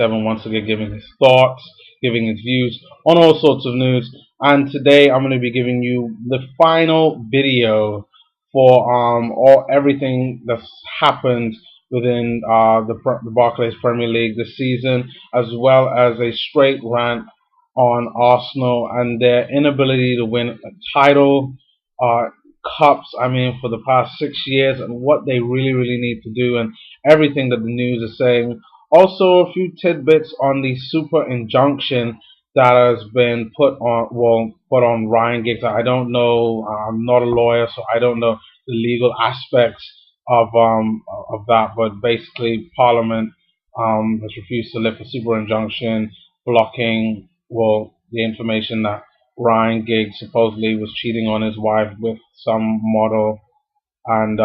7 once again giving his thoughts, giving his views on all sorts of news. And today I'm going to be giving you the final video for all everything that's happened within the Barclays Premier League this season, as well as a straight rant on Arsenal and their inability to win a title, uh, cups. I mean, for the past 6 years, and what they really need to do, and everything that the news is saying. Also, a few tidbits on the super injunction that has been put on Ryan Giggs. I don't know. I'm not a lawyer, so I don't know the legal aspects of that. But basically, Parliament has refused to lift a super injunction blocking the information that Ryan Giggs supposedly was cheating on his wife with some model, and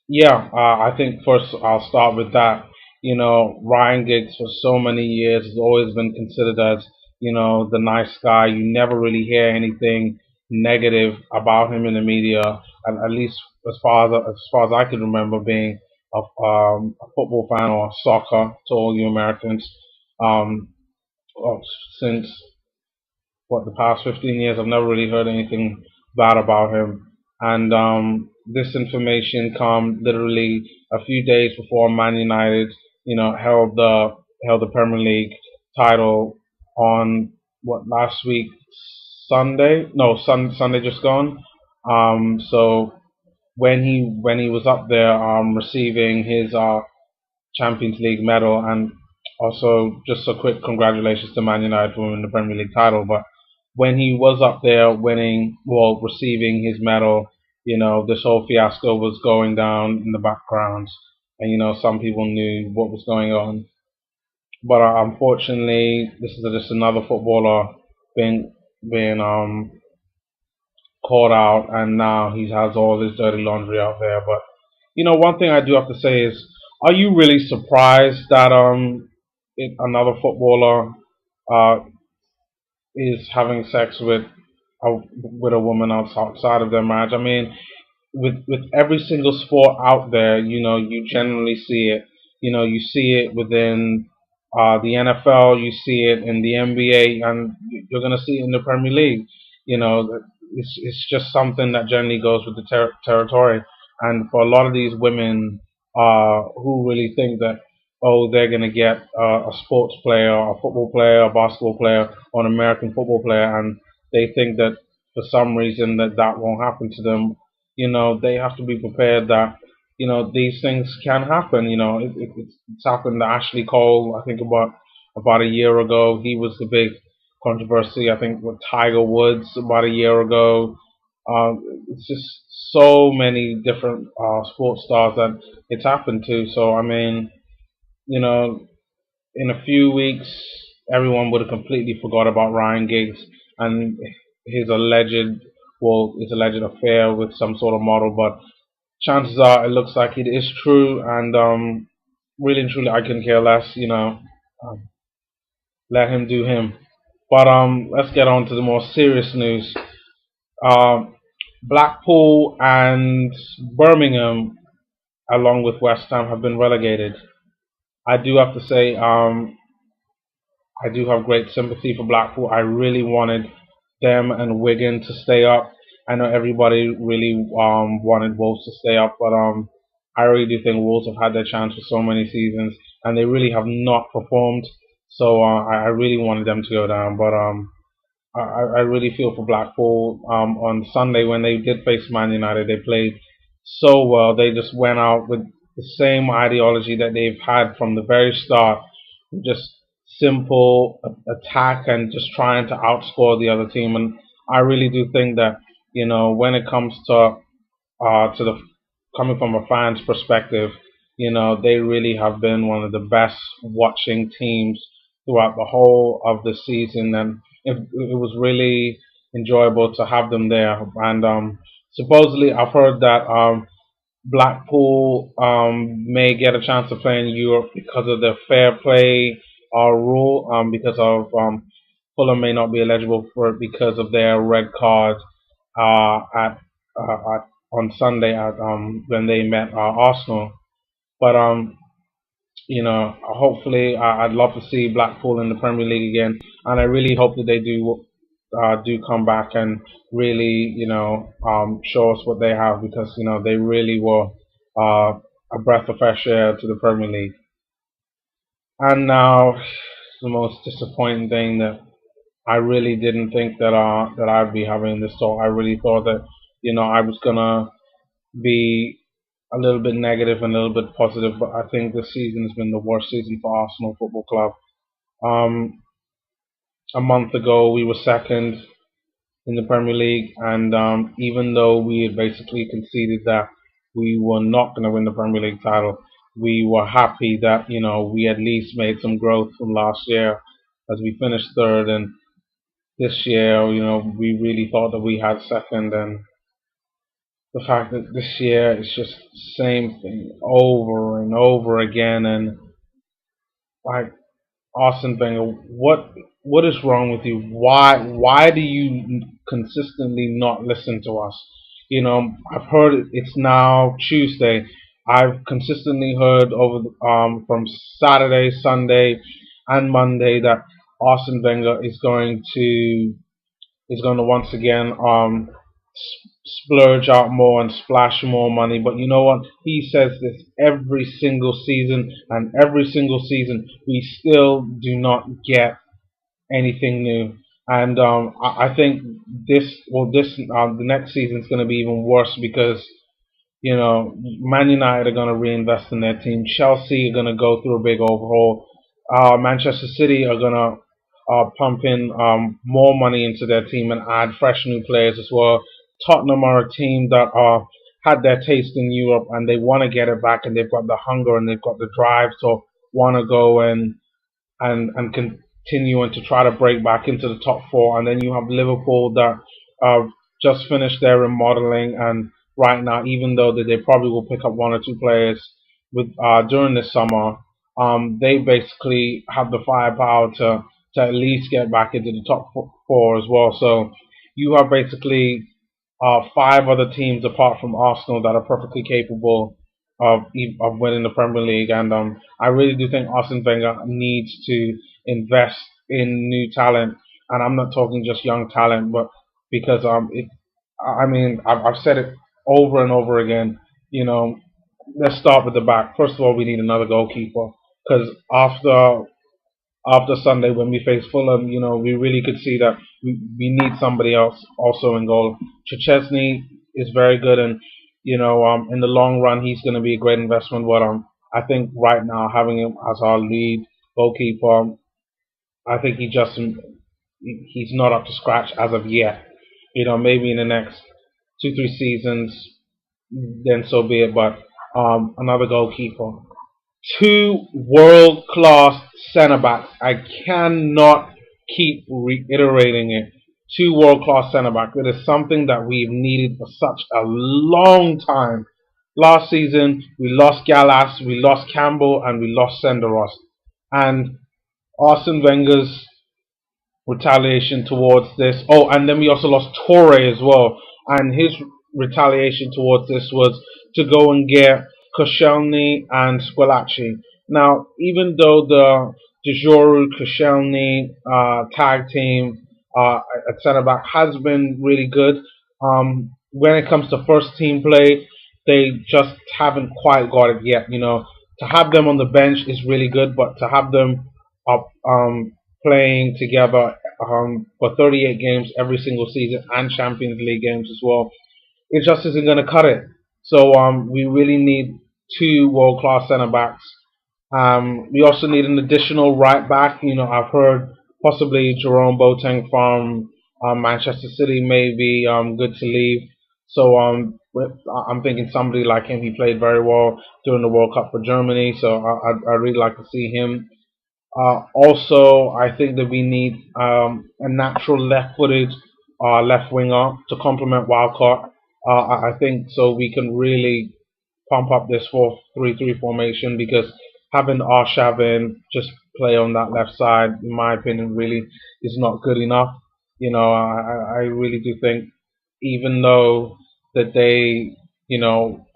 yeah, I think first I'll start with that. Ryan Giggs for so many years has always been considered as, the nice guy. You never really hear anything negative about him in the media, at least as far as I can remember being a football fan or soccer to all you Americans. Um, well, since the past 15 years, I've never really heard anything bad about him. And this information come literally a few days before Man United, held the Premier League title on what last week Sunday? No, Sunday just gone. So when he was up there receiving his Champions League medal, and also just a quick congratulations to Man United for winning the Premier League title. But when he was up there winning, receiving his medal, this whole fiasco was going down in the background, and some people knew what was going on. But unfortunately, this is just another footballer being caught out, and now he has all this dirty laundry out there. But one thing I do have to say is, are you really surprised that another footballer uh, is having sex with a woman outside of their marriage? I mean, with every single sport out there, you generally see it. You see it within the NFL, you see it in the NBA, and you're going to see it in the Premier League. It's just something that generally goes with the territory. And for a lot of these women who really think that, oh, they're going to get a sports player, a football player, a basketball player, or an American football player, and they think that for some reason that won't happen to them, they have to be prepared that, these things can happen. It's happened to Ashley Cole, I think about a year ago. He was the big controversy, I think, with Tiger Woods about a year ago. It's just so many different sports stars that it's happened to. So, I mean, you know, in a few weeks, everyone would have completely forgot about Ryan Giggs and his alleged affair with some sort of model. But chances are, it looks like it is true, and really and truly, I can care less. Um, let him do him. But let's get on to the more serious news. Um, Blackpool and Birmingham, along with West Ham, have been relegated. I do have to say, I do have great sympathy for Blackpool. I really wanted them and Wigan to stay up. I know everybody really wanted Wolves to stay up, but I really do think Wolves have had their chance for so many seasons, and they really have not performed. So I really wanted them to go down, but I really feel for Blackpool. On Sunday when they did face Man United, they played so well. They just went out with the same ideology that they've had from the very start, just simple attack and just trying to outscore the other team. And I really do think that when it comes to the coming from a fan's perspective, they really have been one of the best watching teams throughout the whole of the season, and it was really enjoyable to have them there. And supposedly, I've heard that Blackpool may get a chance to play in Europe because of the fair play rule, because of Fulham may not be eligible for it because of their red card at on Sunday at when they met Arsenal. But Hopefully, I'd love to see Blackpool in the Premier League again, and I really hope that they do come back and really, show us what they have because they really were a breath of fresh air to the Premier League. And now, the most disappointing thing that I really didn't think that I'd be having this talk. I really thought that I was gonna be a little bit negative and a little bit positive, but I think this season has been the worst season for Arsenal Football Club. Um, a month ago, we were second in the Premier League, and even though we had basically conceded that we were not going to win the Premier League title, we were happy that we at least made some growth from last year as we finished third, and this year, we really thought that we had second, and the fact that this year it's just the same thing over and over again, and like Austin Wenger, what is wrong with you? Why do you consistently not listen to us? I've heard it's now Tuesday. I've consistently heard over from Saturday, Sunday, and Monday that Austin Wenger is going to once again splurge out more and splash more money. But you know what? He says this every single season, and every single season we still do not get anything new. And I think the next season is going to be even worse because Man United are going to reinvest in their team. Chelsea are going to go through a big overhaul. Manchester City are going to pump in more money into their team and add fresh new players as well. Tottenham are a team that had their taste in Europe and they want to get it back, and they've got the hunger and they've got the drive to want to go and continuing to try to break back into the top four. And then you have Liverpool that just finished their remodeling, and right now, even though that they probably will pick up one or two players with during this summer, they basically have the firepower to at least get back into the top four as well. So you have basically five other teams apart from Arsenal that are perfectly capable of winning the Premier League, and I really do think Arsene Wenger needs to invest in new talent, and I'm not talking just young talent, but because I mean I've said it over and over again. Let's start with the back. First of all, we need another goalkeeper because after Sunday when we face Fulham, we really could see that we need somebody else also in goal. Chesney is very good, and in the long run, he's going to be a great investment. But I think right now having him as our lead goalkeeper, I think he's not up to scratch as of yet. Maybe in the next 2 3 seasons, then so be it. But another goalkeeper, two world class centre backs. I cannot keep reiterating it. Two world class centre backs. It is something that we've needed for such a long time. Last season, we lost Gallas, we lost Campbell, and we lost Senderos. And Arsene Wenger's retaliation towards this. Oh, and then we also lost Torre as well. And his retaliation towards this was to go and get Koscielny and Squillaci. Now, even though the DeJoru Koscielny tag team at centre back has been really good, when it comes to first team play, they just haven't quite got it yet. To have them on the bench is really good, but to have them up playing together for 38 games every single season and Champions League games as well, it just isn't going to cut it. So we really need two world class centre backs. We also need an additional right back. I've heard possibly Jerome Boateng from Manchester City may be good to leave. So I'm thinking somebody like him. He played very well during the World Cup for Germany. So I'd really like to see him. Also, I think that we need a natural left-footed left winger to complement Wildcard. I think so we can really pump up this 4-3-3 formation because having Arshavin just play on that left side, in my opinion, really is not good enough. I really do think, even though that they,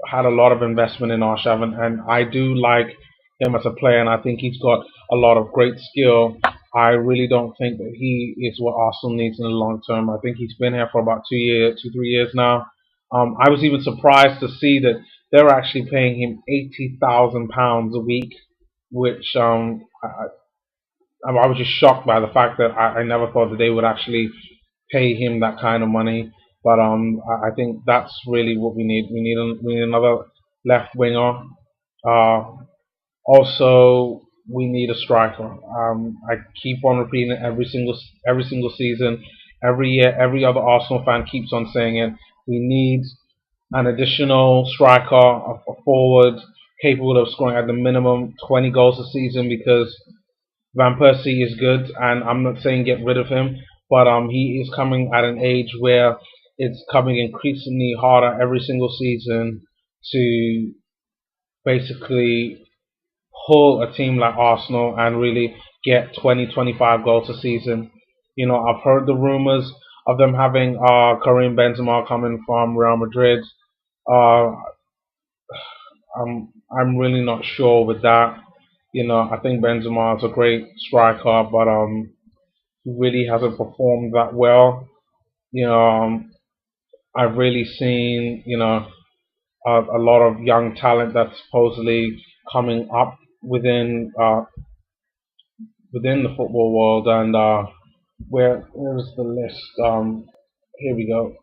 had a lot of investment in Arshavin, and I do like him as a player, and I think he's got a lot of great skill. I really don't think that he is what Arsenal needs in the long term. I think he's been here for about 2 years, 3 years now. I was even surprised to see that they're actually paying him £80,000 a week, which I was just shocked by the fact that I never thought that they would actually pay him that kind of money. But I think that's really what we need. We need another left winger. Uh, Also, we need a striker. I keep on repeating it every single season, every year. Every other Arsenal fan keeps on saying it. We need an additional striker, a forward capable of scoring at the minimum 20 goals a season, because Van Persie is good, and I'm not saying get rid of him, but he is coming at an age where it's coming increasingly harder every single season to basically pull a team like Arsenal and really get 20, 25 goals a season. You know, I've heard the rumors of them having Karim Benzema coming from Real Madrid. Uh, I'm really not sure with that. You know, I think Benzema is a great striker, but he really hasn't performed that well. You know, I've really seen a lot of young talent that's supposedly coming up within the football world, and where's the list? Here we go.